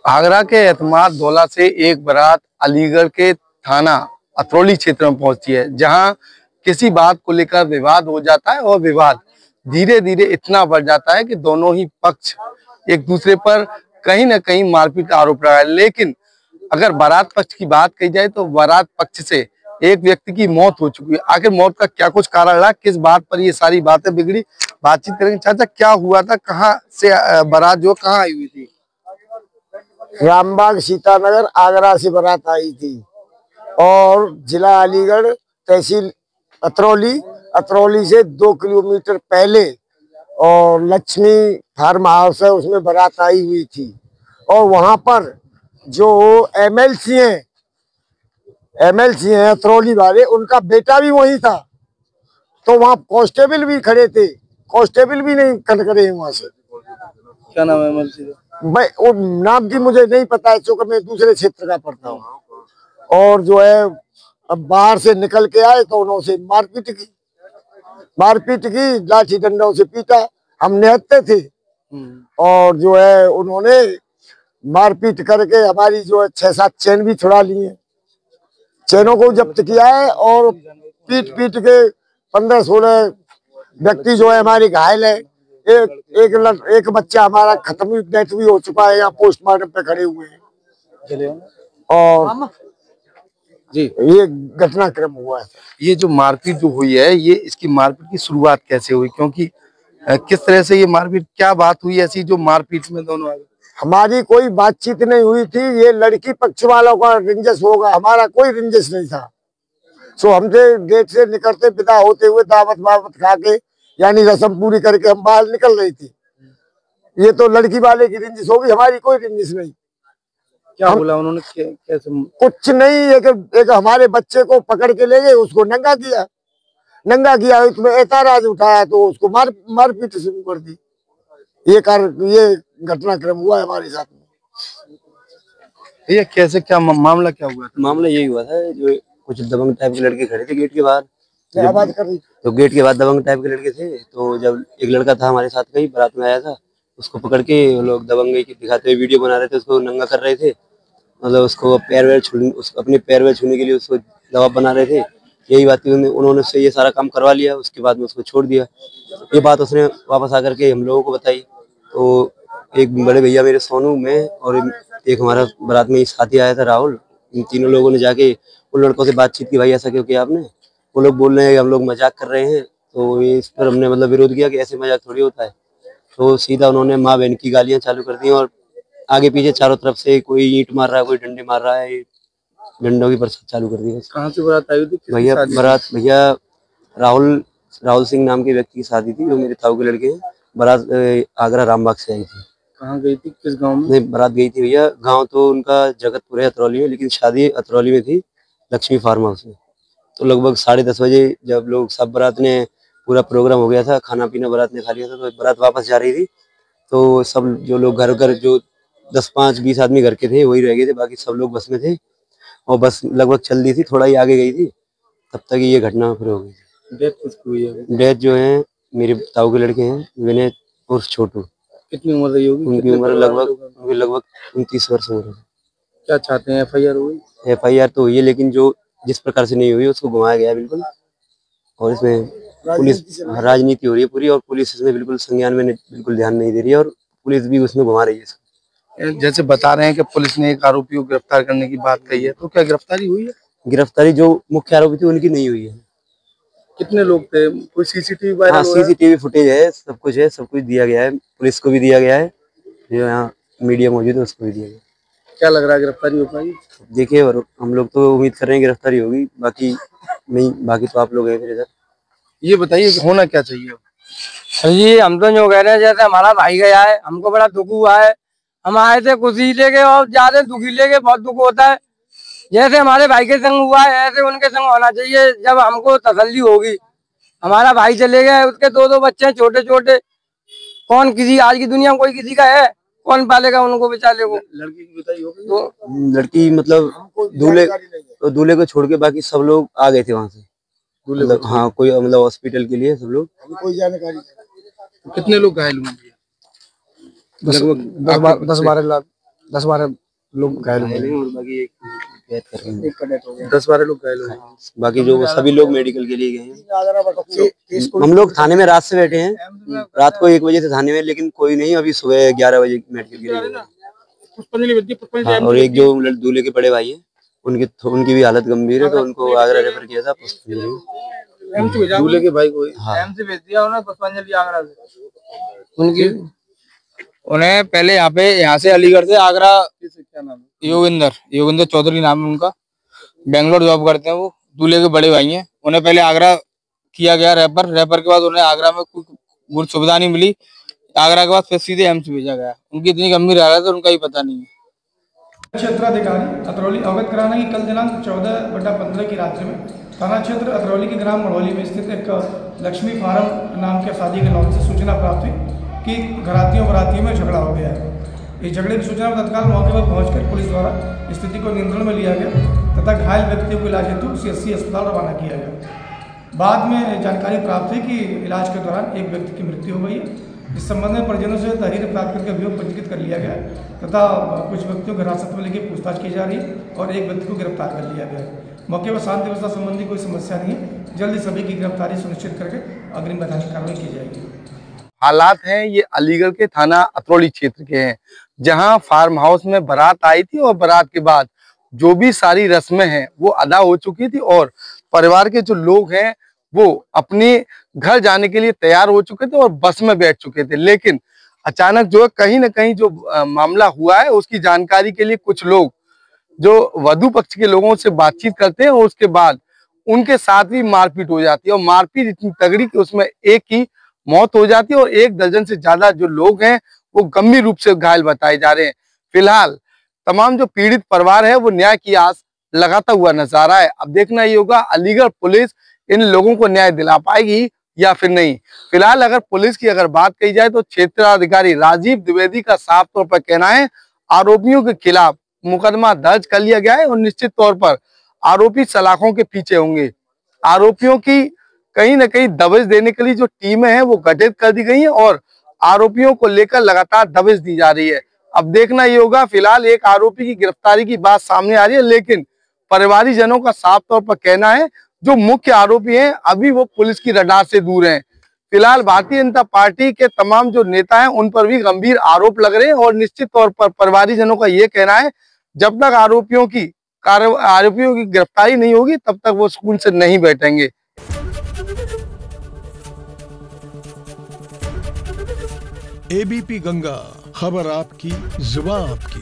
आगरा के एतमाद दौला से एक बारात अलीगढ़ के थाना अतरौली क्षेत्र में पहुंचती है, जहां किसी बात को लेकर विवाद हो जाता है और विवाद धीरे धीरे इतना बढ़ जाता है कि दोनों ही पक्ष एक दूसरे पर कहीं ना कहीं मारपीट का आरोप लगा है। लेकिन अगर बारात पक्ष की बात कही जाए तो बारात पक्ष से एक व्यक्ति की मौत हो चुकी है। आखिर मौत का क्या कुछ कारण रहा, किस बात पर ये सारी बातें बिगड़ी, बातचीत करेंगे। चाचा, क्या हुआ था, कहाँ से बारात जो कहाँ आई हुई थी? रामबाग सीतानगर आगरा से बारात आई थी और जिला अलीगढ़, तहसील अतरौली, अतरौली से 2 किलोमीटर पहले और लक्ष्मी फार्म हाउस है, उसमें बारात आई हुई थी। और वहां पर जो एमएलसी हैं अतरौली वाले, उनका बेटा भी वही था। तो वहाँ कांस्टेबल भी खड़े थे, कांस्टेबल भी नहीं कट करे वहां से। क्या नाम है एमएलसी का? भाई वो नाम की मुझे नहीं पता है, क्योंकि मैं दूसरे क्षेत्र का पढ़ता हूँ। और जो है अब बाहर से निकल के आए तो उन्होंने मारपीट की, लाठी डंडों से पीटा। हम निहत्ते थे और जो है उन्होंने मारपीट करके हमारी जो है 6-7 चैन भी छुड़ा लिए, चैनों को जब्त किया है। और पीट पीट के 15-16 व्यक्ति जो है हमारे घायल है। एक बच्चा हमारा खत्म, डेथ भी हो चुका है, यहाँ पोस्टमार्टम पे खड़े हुए हैं। और जी, ये घटनाक्रम हुआ है। ये जो मारपीट जो हुई है, ये इसकी मारपीट की शुरुआत कैसे हुई? क्योंकि किस तरह से ये मारपीट, क्या बात हुई ऐसी जो मारपीट में दोनों आ गए? हमारी कोई बातचीत नहीं हुई थी, ये लड़की पक्ष वालों का रिंजस होगा, हमारा कोई रिंजस नहीं था। सो हमसे गेट से निकलते विदा होते हुए दावत वावत खा के, यानी रस्म पूरी करके हम बाहर निकल रही थी। ये तो लड़की वाले की रिंजस होगी, हमारी कोई रिंजस नहीं। क्या बोला उन्होंने, कैसे? कुछ नहीं, एक हमारे बच्चे को पकड़ के ले गए, उसको नंगा किया, उसमें ऐतराज उठाया तो उसको मारपीट शुरू कर दी। ये घटनाक्रम हुआ है हमारे साथ में। ये कैसे, क्या मामला क्या हुआ था? मामला यही हुआ था, जो कुछ दबंग टाइप के लड़के खड़े थे गेट के बाहर। आवाज कर रही तो गेट के बाद दबंग टाइप के लड़के थे। तो जब एक लड़का था हमारे साथ का ही, बारात में आया था, उसको पकड़ के वो लोग दबंगई की दिखाते हुए वीडियो बना रहे थे, उसको नंगा कर रहे थे। मतलब उसको अपने पैर वैर छूने के लिए उसको दबाव बना रहे थे। यही बात थी, उन्होंने उससे ये सारा काम करवा लिया। उसके बाद में उसको छोड़ दिया। ये बात उसने वापस आकर के हम लोगों को बताई। तो एक बड़े भैया मेरे सोनू में और एक हमारा बारात में साथी आया था राहुल, इन तीनों लोगों ने जाके उन लड़कों से बातचीत की, भाई ऐसा क्यों किया आपने? वो लोग बोल रहे हैं हम लोग मजाक कर रहे हैं। तो इस पर हमने मतलब विरोध किया कि ऐसे मजाक थोड़ी होता है। तो सीधा उन्होंने माँ बहन की गालियां चालू कर दी और आगे पीछे चारों तरफ से कोई ईंट मार रहा है, कोई डंडे मार रहा है, डंडों की बरसात चालू कर दी। कहाँ से बारात आई थी? भैया राहुल सिंह नाम के व्यक्ति की शादी थी, जो मेरे ताऊ के लड़के हैं। बारात आगरा रामबाग से आई थी। कहाँ गई थी, किस गांव में? नहीं, बारात गई थी भैया, गांव तो उनका जगतपुर है अतरौली में, लेकिन शादी अतरौली में थी, लक्ष्मी फार्म हाउस में। तो लगभग 10:30 बजे जब लोग सब बारात ने पूरा प्रोग्राम हो गया था, खाना पीना बारात ने खा लिया था, तो बारात वापस जा रही थी। तो सब जो लोग घर जो 10-5-20 आदमी घर के थे वही रह गए थे, बाकी सब लोग बस में थे। और बस लगभग चल दी थी, थोड़ा ही आगे गई थी, तब तक ये घटना फिर हो गई। डेथ किसकी हुई है? डेथ जो है मेरे ताऊ के लड़के हैं, विनय उर्फ छोटू। कितनी उम्र रही होगी? उनकी उम्र लगभग 29 वर्ष उम्र है। क्या चाहते हैं, एफआईआर हुई? एफआईआर तो हुई है, लेकिन जो जिस प्रकार से नहीं हुई उसको घुमाया गया है बिल्कुल। और इसमें पुलिस राजनीति हो रही है पूरी, और पुलिस इसमें बिल्कुल संज्ञान में बिल्कुल ध्यान नहीं दे रही है, और पुलिस भी उसमें घुमा रही है। जैसे बता रहे हैं कि पुलिस ने एक आरोपी को गिरफ्तार करने की बात कही है, तो क्या गिरफ्तारी हुई है? गिरफ्तारी जो मुख्य आरोपी थे उनकी नहीं हुई है। कितने लोग थे? कोई सीसीटीवी वायरल? हाँ, सीसीटीवी फुटेज है, सब कुछ है, सब कुछ दिया गया है, पुलिस को भी दिया गया है, जो यहाँ मीडिया मौजूद है उसको भी दिया गया। क्या लग रहा है, गिरफ्तारी हो पाएगी? देखिए, और हम लोग तो उम्मीद कर रहे हैं गिरफ्तारी होगी, बाकी तो आप लोग हैं मेरे साथ। ये बताइए होना क्या चाहिए? सर जी, हम तो जो कह रहे हैं, जैसे हमारा भाई गया है, हमको बड़ा दुख हुआ है। हम आए थे खुशी लेके और जा रहे दुखी लेके, बहुत दुख होता है। जैसे हमारे भाई के संग हुआ है ऐसे उनके संग होना चाहिए, जब हमको तसल्ली होगी। हमारा भाई चले गए, उसके 2-2 बच्चे हैं छोटे छोटे। कौन किसी आज की दुनिया में कोई किसी का है, कौन पालेगा उनको बेचारे को? लड़की की बताई होगी तो लड़की मतलब दूल्हे को छोड़ के बाकी सब लोग आ गए थे वहां से। मतलब हाँ, कोई मतलब हॉस्पिटल के लिए सब लोग। कोई जानकारी कितने लोग घायल हुए? लगभग 10-12 लाख। 10-12 लोग घायल हुए हैं। और बाकी एक डेथ कर रहे हैं। एक कैडेट हो गया। 10-12 लोग घायल हुए हैं। बाकी जो सभी लोग मेडिकल के लिए गए हैं। हम लोग थाने में रात से बैठे हैं, रात को 1 बजे से थाने में, लेकिन कोई नहीं। अभी सुबह 11 बजे मेडिकल के लिए गए। हाँ, और एक जो दूल्हे के बड़े भाई हैं उनकी भी हालत गंभीर है, तो उनको आगरा रेफर किया था पुष्पांजलि। दूल्हे के भाई को एमसी भेज दिया उन्होंने पुष्पांजलि आगरा से। उनकी उन्हें पहले यहाँ से अलीगढ़ से आगरा, क्या नाम है, योगिंदर चौधरी नाम है उनका, बेंगलोर जॉब करते हैं वो। दूल्हे के बड़े भाई हैं। उन्हें पहले आगरा किया गया रेफर के बाद उन्हें आगरा में कोई सुविधा नहीं मिली। आगरा के बाद फिर सीधे एम्स भेजा गया। उनकी इतनी गंभीर हालत है, उनका ही पता नहीं है। क्षेत्राधिकारी अतरौली अवगत कराना कि कल दिनांक 14/15 की रात्रि में थाना क्षेत्र अतरौली के ग्राम मढ़ौली में स्थित एक लक्ष्मी फार्म नाम के शादी के लॉन से सूचना प्राप्त हुई कि घरातियों में झगड़ा हो गया है। इस झगड़े की सूचना पर तत्काल मौके पर पहुंचकर पुलिस द्वारा स्थिति को नियंत्रण में लिया गया तथा घायल व्यक्तियों को इलाज हेतु CSC अस्पताल रवाना किया गया। बाद में जानकारी प्राप्त हुई कि इलाज के दौरान एक व्यक्ति की मृत्यु हो गई है। इस संबंध में परिजनों से तहरीर प्राप्त करके अभियोग पंजीकृत कर लिया गया तथा कुछ व्यक्तियों को हिरासत में लेकर पूछताछ की जा रही है और एक व्यक्ति को गिरफ्तार कर लिया गया है। मौके पर शांति व्यवस्था संबंधी कोई समस्या नहीं है। जल्द सभी की गिरफ्तारी सुनिश्चित करके अग्रिम वैधानिक कार्रवाई की जाएगी। हालात हैं ये अलीगढ़ के थाना अतरौली क्षेत्र के हैं, जहां फार्म हाउस में बारात आई थी और बारात के बाद जो भी सारी रस्में हैं वो अदा हो चुकी थी और परिवार के जो लोग हैं वो अपने घर जाने के लिए तैयार हो चुके थे और बस में बैठ चुके थे। लेकिन अचानक जो है कहीं ना कहीं जो मामला हुआ है उसकी जानकारी के लिए कुछ लोग जो वधू पक्ष के लोगों से बातचीत करते हैं और उसके बाद उनके साथ भी मारपीट हो जाती है और मारपीट इतनी तगड़ी कि उसमें एक की मौत हो जाती है और 1 दर्जन से ज्यादा जो लोग हैं वो गंभीर रूप से घायल बताए जा रहे हैं। फिलहाल तमाम जो पीड़ित परिवार है वो न्याय की आस लगाता हुआ नजर आ रहा है। अब देखना ये होगा अलीगढ़ पुलिस इन लोगों को न्याय दिला पाएगी या फिर नहीं। फिलहाल अगर पुलिस की बात कही जाए तो क्षेत्राधिकारी राजीव द्विवेदी का साफ तौर पर कहना है आरोपियों के खिलाफ मुकदमा दर्ज कर लिया गया है और निश्चित तौर पर आरोपी सलाखों के पीछे होंगे। आरोपियों की कहीं ना कहीं दबिश देने के लिए जो टीमें हैं वो गठित कर दी गई हैं और आरोपियों को लेकर लगातार दबिश दी जा रही है। अब देखना ये होगा। फिलहाल एक आरोपी की गिरफ्तारी की बात सामने आ रही है, लेकिन परिवारीजनों का साफ तौर पर कहना है जो मुख्य आरोपी हैं अभी वो पुलिस की रडार से दूर हैं। फिलहाल भारतीय जनता पार्टी के तमाम जो नेता हैं उन पर भी गंभीर आरोप लग रहे हैं और निश्चित तौर पर परिवारीजनों का ये कहना है जब तक आरोपियों की गिरफ्तारी नहीं होगी तब तक वो सुकून से नहीं बैठेंगे। ABP गंगा, खबर आपकी, जुबान आपकी।